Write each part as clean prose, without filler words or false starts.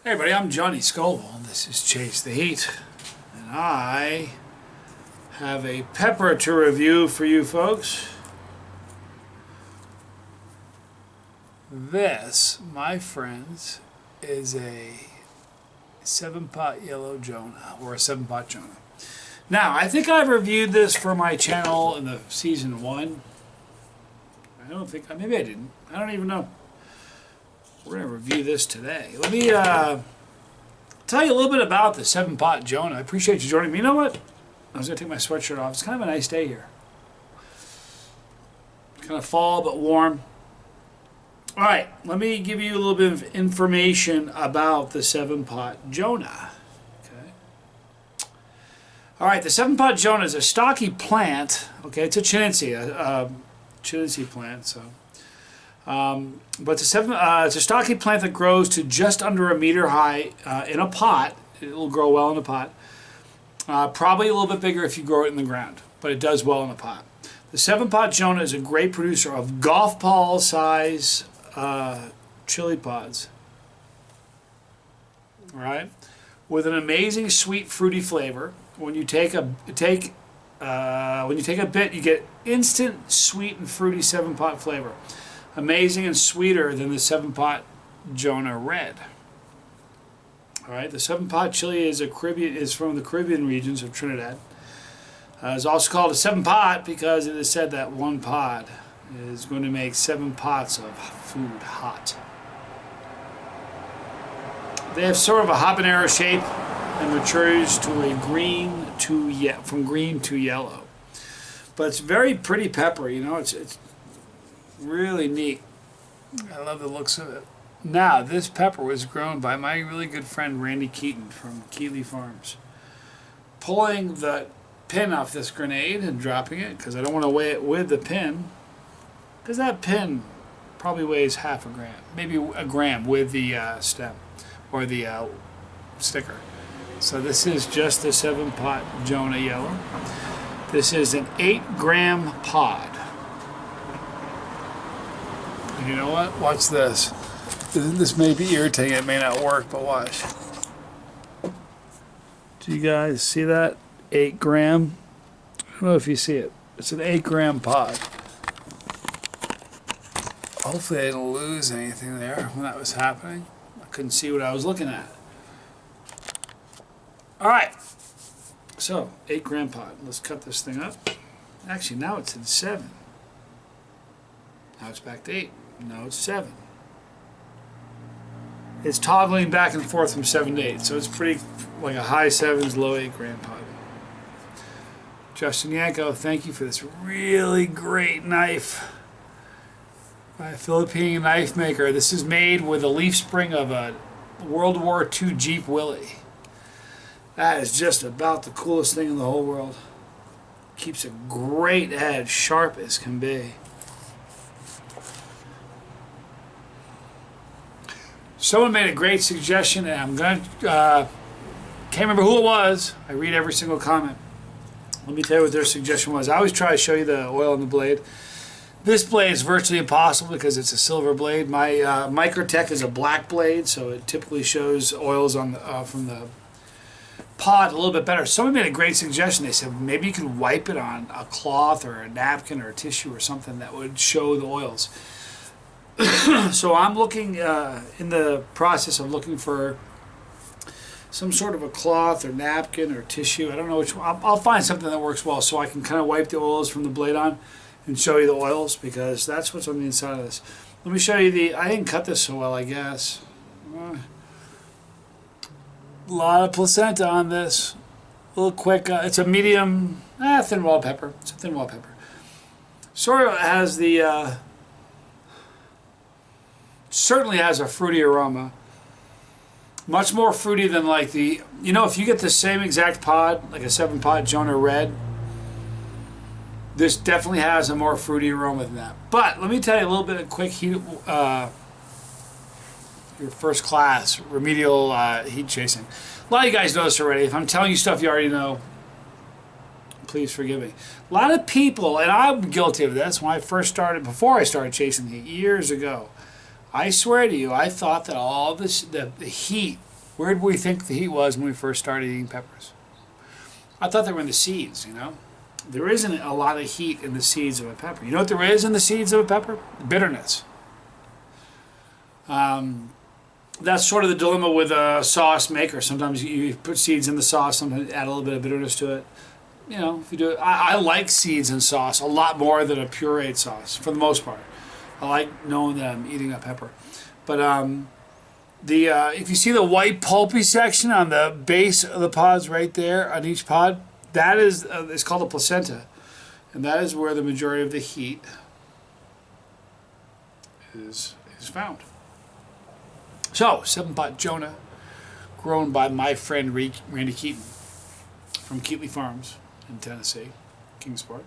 Hey everybody, I'm Johnny Scoville. This is Chase the Heat, and I have a pepper to review for you folks. This, my friends, is a 7-pot yellow Jonah, or a 7-pot Jonah. Now, I think I've reviewed this for my channel in the season 1. I don't think, maybe I didn't. I don't even know. We're going to review this today. Let me tell you a little bit about the 7-pot Jonah. I appreciate you joining me. You know what? I was going to take my sweatshirt off. It's kind of a nice day here. Kind of fall, but warm. All right, let me give you a little bit of information about the 7-pot Jonah. Okay. All right, the 7-pot Jonah is a stocky plant. Okay, it's a Chinense plant. So. But it's a stocky plant that grows to just under a meter high in a pot. It'll grow well in a pot. Probably a little bit bigger if you grow it in the ground, but it does well in a pot. The 7-pot Jonah is a great producer of golf ball size chili pods. All right, with an amazing sweet fruity flavor. When you take a bit, you get instant sweet and fruity 7-pot flavor. Amazing and sweeter than the 7-pot Jonah Red. All right, the 7-pot chili is from the Caribbean regions of Trinidad. It's also called a 7-pot because it is said that one pot is going to make 7 pots of food hot. They have sort of a habanero shape and matures to from green to yellow. But it's very pretty pepper. You know, it's really neat. I love the looks of it. Now, this pepper was grown by my really good friend Randy Keaton from Keaton Farms. Pulling the pin off this grenade and dropping it, because I don't want to weigh it with the pin, because that pin probably weighs half a gram, maybe a gram with the stem or the sticker. So this is just the 7-pot Jonah Yellow. This is an 8-gram pod. You know what? Watch this. This may be irritating. It may not work, but watch. Do you guys see that? 8-gram. I don't know if you see it. It's an 8-gram pod. Hopefully I didn't lose anything there when that was happening. I couldn't see what I was looking at. Alright. So, 8-gram pod. Let's cut this thing up. Actually, now it's in 7. Now it's back to 8. No, it's 7. It's toggling back and forth from 7 to 8, so it's pretty like a high 7s, low 8-gram pod. Justin Yanko, thank you for this really great knife by a Philippine knife maker. This is made with a leaf spring of a World War II Jeep Willie. That is just about the coolest thing in the whole world. Keeps a great edge, sharp as can be. Someone made a great suggestion, and I'm going to, can't remember who it was. I read every single comment. Let me tell you what their suggestion was. I always try to show you the oil on the blade. This blade is virtually impossible because it's a silver blade. My Microtech is a black blade, so it typically shows oils on the, from the pod a little bit better. Someone made a great suggestion. They said maybe you could wipe it on a cloth or a napkin or a tissue or something that would show the oils. So I'm looking in the process of looking for some sort of a cloth or napkin or tissue. I don't know which one. I'll find something that works well so I can kind of wipe the oils from the blade on and show you the oils, because that's what's on the inside of this. Let me show you I didn't cut this so well, I guess. A lot of placenta on this. A little quick. It's a medium, thin wall pepper. It's a thin wall pepper. Sort of has the certainly has a fruity aroma. Much more fruity than like the, you know, if you get the same exact pod, like a 7-pot Jonah Red, this definitely has a more fruity aroma than that. But let me tell you a little bit of quick heat, your first class remedial heat chasing. A lot of you guys know this already. If I'm telling you stuff you already know, please forgive me. A lot of people, and I'm guilty of this, when I first started, before I started chasing heat years ago, I swear to you, I thought that all this, the heat Where did we think the heat was when we first started eating peppers? I thought they were in the seeds, you know? There isn't a lot of heat in the seeds of a pepper. You know what there is in the seeds of a pepper? Bitterness. That's sort of the dilemma with a sauce maker. Sometimes you put seeds in the sauce, sometimes add a little bit of bitterness to it. You know, if you do it, I like seeds in sauce a lot more than a pureed sauce, for the most part. I like knowing that I'm eating a pepper. But if you see the white pulpy section on the base of the pods right there on each pod, that is it's called a placenta, and that is where the majority of the heat is found. So, 7-pot Jonah, grown by my friend Randy Keaton from Keatley Farms in Tennessee, Kingsport.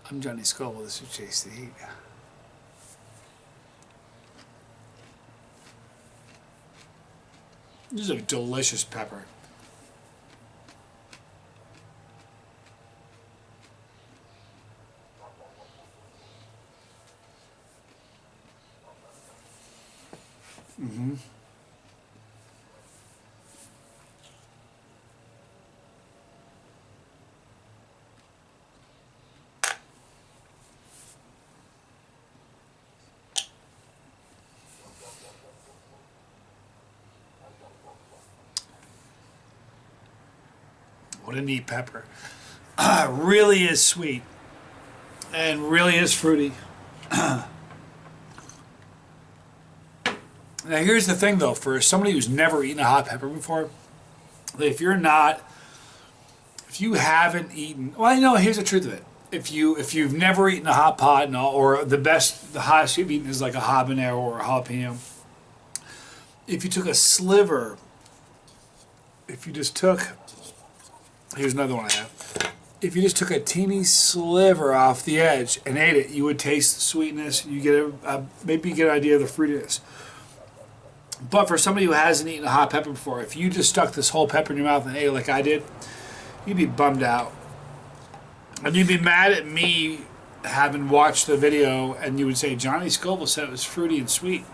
I'm Johnny Scoville. This is Chase the Heat. This is a delicious pepper. Mm-hmm. What a neat pepper. Really is sweet and really is fruity. Now here's the thing though, for somebody who's never eaten a hot pepper before, if you haven't eaten, well, you know, here's the truth of it. If you've never eaten a hot pot, or the hottest you've eaten is like a habanero or a jalapeno. If you took a sliver, here's another one I have. If you just took a teeny sliver off the edge and ate it, you would taste the sweetness. You get maybe you get an idea of the fruitiness. But for somebody who hasn't eaten a hot pepper before, if you just stuck this whole pepper in your mouth and ate it like I did, you'd be bummed out. And you'd be mad at me having watched the video, and you would say, Johnny Scoville said it was fruity and sweet.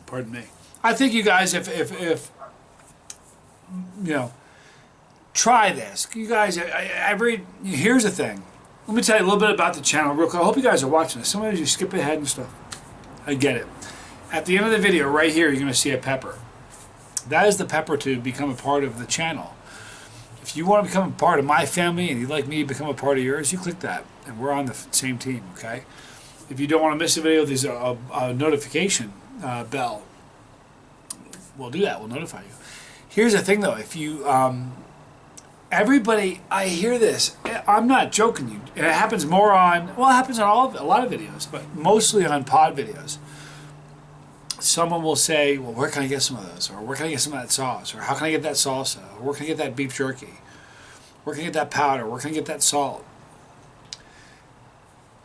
Pardon me. I think you guys, if you know, try this. You guys, here's the thing. Let me tell you a little bit about the channel real quick. I hope you guys are watching this. Sometimes you skip ahead and stuff. I get it. At the end of the video, right here, you're going to see a pepper. That is the pepper to become a part of the channel. If you want to become a part of my family and you'd like me to become a part of yours, you click that. And we're on the same team, okay? If you don't want to miss a video, there's a notification bell. We'll do that. We'll notify you. Here's the thing, though. If you... everybody, I hear this. I'm not joking you. It happens more on... Well, it happens on a lot of videos, but mostly on pod videos. Someone will say, well, where can I get some of those? Or where can I get some of that sauce? Or how can I get that salsa? Or where can I get that beef jerky? Where can I get that powder? Where can I get that salt?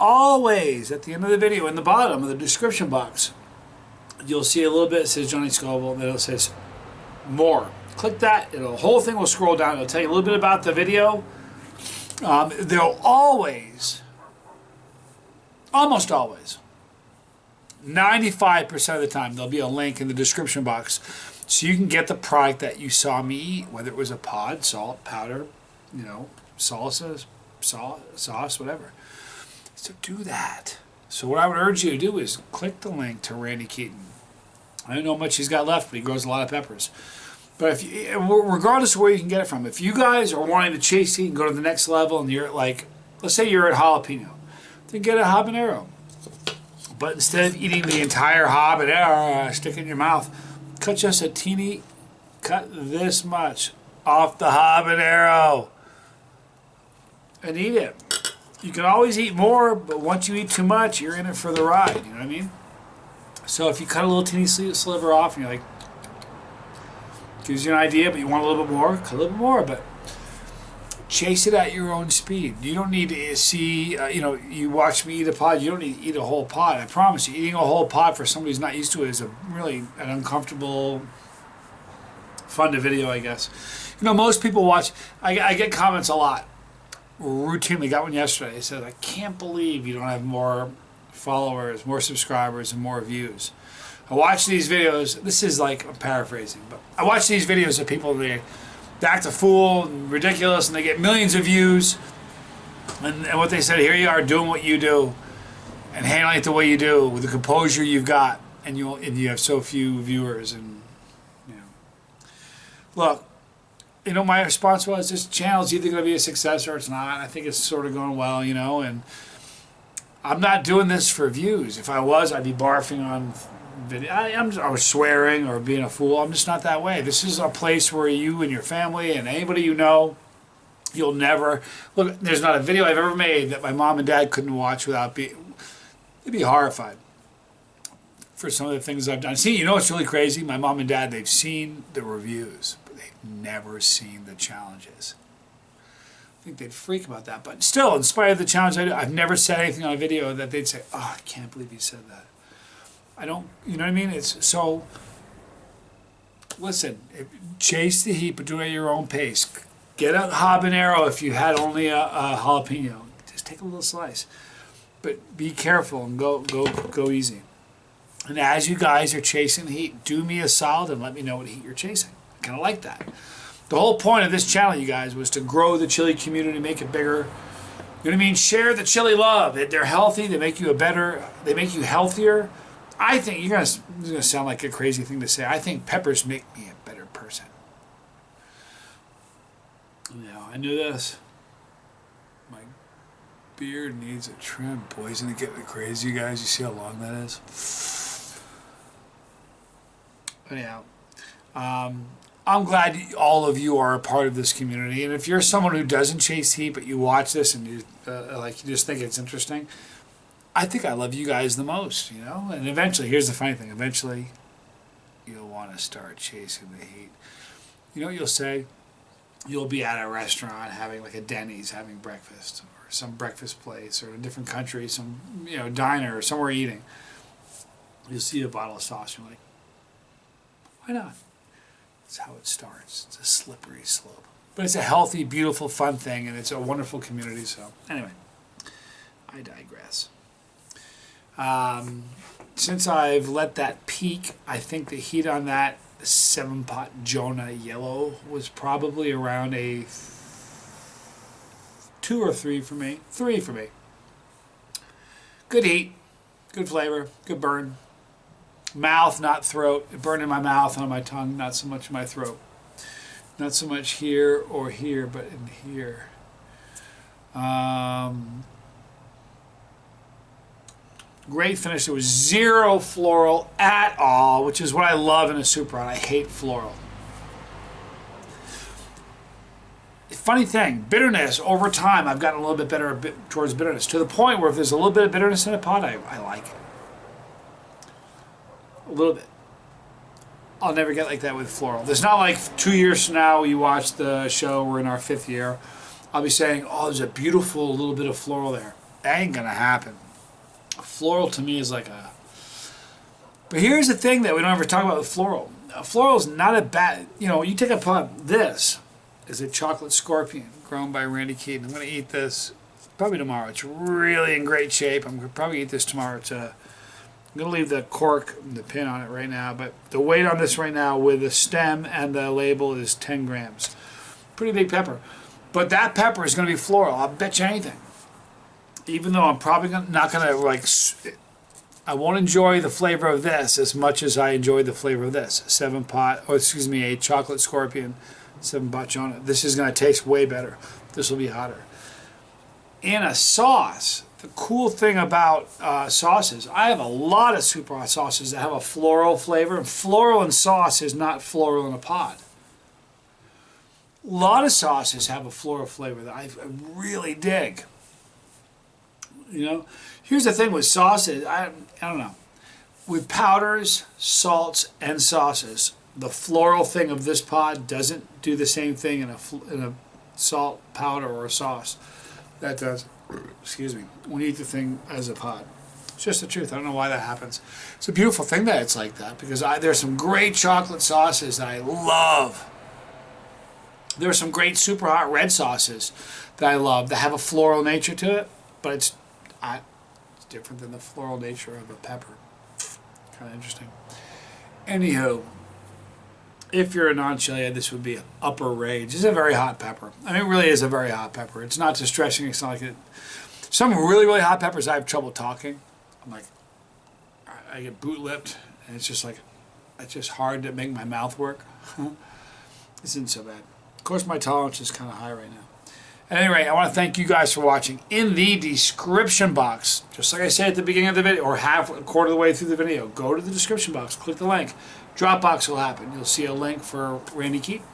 Always, at the end of the video, in the bottom of the description box, you'll see a little bit that says Johnny Scoville, and then it says more. Click that, the whole thing will scroll down. It'll tell you a little bit about the video. There'll always, almost always, 95% of the time, there'll be a link in the description box so you can get the product that you saw me eat, whether it was a pod, salt, powder, you know, salsa, sauce, whatever. So do that. So what I would urge you to do is click the link to Randy Keaton. I don't know how much he's got left, but he grows a lot of peppers. But regardless of where you can get it from, if you guys are wanting to chase heat and go to the next level, and you're like, let's say you're at jalapeno, then get a habanero. But instead of eating the entire habanero, stick it in your mouth, cut just a teeny, cut this much off the habanero and eat it. You can always eat more, but once you eat too much, you're in it for the ride, you know what I mean? So if you cut a little teeny sliver off and you're like, gives you an idea, but you want a little bit more, cut a little bit more, but chase it at your own speed. You don't need to see, you know, you watch me eat a pod, you don't need to eat a whole pod. I promise you, eating a whole pod for somebody who's not used to it is really an uncomfortable, fun to video, I guess. You know, most people watch, I get comments a lot. routinely got one yesterday. He said, I can't believe you don't have more followers, more subscribers, and more views. I watch these videos. This is like, I'm paraphrasing, but I watch these videos of people, they act a fool and ridiculous, and they get millions of views. And what they said, here you are doing what you do and handling it the way you do with the composure you've got, and you have so few viewers. And you know, look, you know, my response was, this channel's either going to be a success or it's not. I think it's sort of going well, you know, and I'm not doing this for views. If I was, I'd be barfing on video. I was swearing or being a fool. I'm just not that way. This is a place where you and your family and anybody you know, you'll never look. There's not a video I've ever made that my mom and dad couldn't watch without they'd be horrified for some of the things I've done. See, you know what's really crazy? My mom and dad, they've seen the reviews, but they've never seen the challenges. I think they'd freak about that. But still, in spite of the challenge I do, I've never said anything on a video that they'd say, oh, I can't believe you said that. I don't, you know what I mean? It's so, listen, chase the heat, but do it at your own pace. Get a habanero if you had only a jalapeno. Just take a little slice. But be careful and go easy. And as you guys are chasing the heat, do me a solid and let me know what heat you're chasing. I kind of like that. The whole point of this channel, you guys, was to grow the chili community, make it bigger. You know what I mean? Share the chili love. They're healthy. They make you they make you healthier. I think, this is going to sound like a crazy thing to say, I think peppers make me a better person. Now, I knew this. My beard needs a trim. Boy, isn't it getting crazy, you guys? You see how long that is? Anyhow, I'm glad all of you are a part of this community. And if you're someone who doesn't chase heat, but you watch this and you just think it's interesting, I think I love you guys the most, you know? And eventually, here's the funny thing, eventually you'll want to start chasing the heat. You know what you'll say? You'll be at a restaurant having like a Denny's having breakfast, or some breakfast place, or in a different country, some diner or somewhere eating. You'll see a bottle of sauce, you're like, why not? That's how it starts. It's a slippery slope. But it's a healthy, beautiful, fun thing, and it's a wonderful community. So anyway, I digress. Since I've let that peak, I think the heat on that 7-pot Jonah yellow was probably around a 2 or 3 for me. 3 for me. Good heat, good flavor, good burn. Mouth, not throat. It burned in my mouth and on my tongue, not so much in my throat. Not so much here or here, but in here. Great finish. There was zero floral at all, which is what I love in a soup rod. I hate floral. Funny thing, bitterness, over time, I've gotten a little bit better towards bitterness, to the point where if there's a little bit of bitterness in a pot, I like it. A little bit. I'll never get like that with floral. There's not like 2 years from now, you watch the show, we're in our 5th year, I'll be saying, oh, there's a beautiful little bit of floral there. That ain't gonna happen. Floral to me is like a... But here's the thing that we don't ever talk about with floral. Floral is not a bad... you take a pot, this is a chocolate scorpion grown by Randy Keaton. I'm going to eat this probably tomorrow. It's really in great shape. I'm going to probably eat this tomorrow too. I'm going to leave the cork, the pin on it right now, but the weight on this right now with the stem and the label is 10 grams. Pretty big pepper. But that pepper is going to be floral. I'll bet you anything. Even though I'm probably not going to, I won't enjoy the flavor of this as much as I enjoy the flavor of this. A chocolate scorpion, 7-pot Jonah. This is going to taste way better. This will be hotter. In a sauce, the cool thing about sauces, I have a lot of super hot sauces that have a floral flavor. And floral in sauce is not floral in a pot. A lot of sauces have a floral flavor that I really dig. Here's the thing with sauces, I don't know. With powders, salts, and sauces, the floral thing of this pod doesn't do the same thing in a salt, powder, or a sauce. That does, excuse me, when you eat the thing as a pod. It's just the truth. I don't know why that happens. It's a beautiful thing that it's like that, because there's some great chocolate sauces that I love. There are some great super hot red sauces that I love that have a floral nature to it, but it's different than the floral nature of a pepper. Kind of interesting. Anywho, if you're a non-chili, this would be upper range. It's a very hot pepper. I mean, it really is a very hot pepper. It's not distressing. It's not like it. Some really, really hot peppers, I have trouble talking. I'm like, I get boot-lipped, and it's just like, it's just hard to make my mouth work. This isn't so bad. Of course, my tolerance is kind of high right now. At any rate, I want to thank you guys for watching. In the description box, just like I said at the beginning of the video, or a quarter of the way through the video, go to the description box, click the link. Dropbox will happen. You'll see a link for Randy Keaton.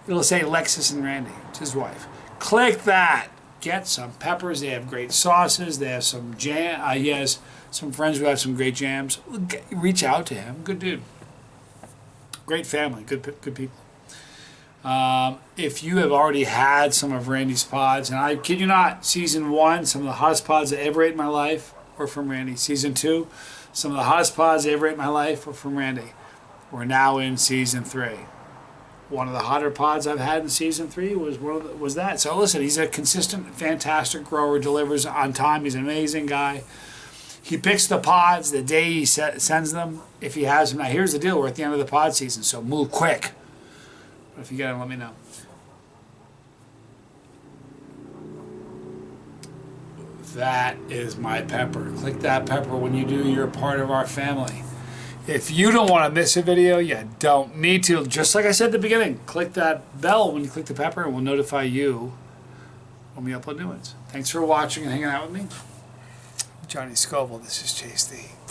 It'll say Lexus and Randy. It's his wife. Click that. Get some peppers. They have great sauces. They have some jam. He has some friends who have some great jams. Reach out to him. Good dude. Great family. Good people. If you have already had some of Randy's pods, and I kid you not, season 1, some of the hottest pods I ever ate in my life were from Randy. Season 2, some of the hottest pods I ever ate in my life were from Randy. We're now in season 3. One of the hotter pods I've had in season 3 was that. So listen, he's a consistent, fantastic grower, delivers on time. He's an amazing guy. He picks the pods the day he sends them, if he has them. Now here's the deal, we're at the end of the pod season, so move quick. But if you get them, let me know. That is my pepper. Click that pepper when you do. You're part of our family. If you don't want to miss a video, you don't need to. Just like I said at the beginning, click that bell when you click the pepper and we'll notify you when we upload new ones. Thanks for watching and hanging out with me. Johnny Scoville, this is Chasetheheat.